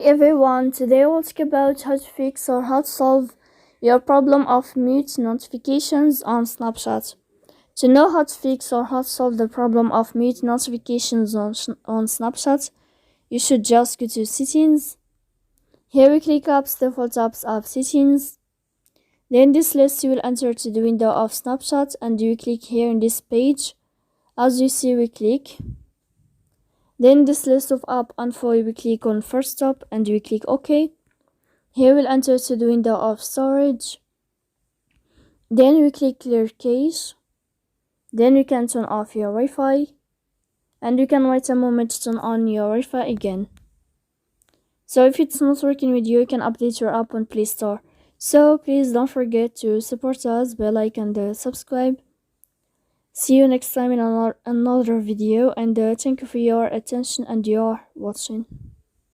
Hey everyone, today we'll talk about how to fix or how to solve your problem of mute notifications on Snapchat. To know how to fix or how to solve the problem of mute notifications on Snapchat, you should just go to Settings. Here we click Apps, Default Apps, App Settings. Then this list you will enter to the window of Snapchat and you click here in this page. As you see, we click. Then this list of app info, we click on first stop and we click OK. Here we'll enter to the window of storage. Then we click clear cache. Then we can turn off your Wi-Fi. And you can wait a moment to turn on your Wi-Fi again. So if it's not working with you, you can update your app on Play Store. So please don't forget to support us, bell icon and subscribe. See you next time in another video, and thank you for your attention and your watching.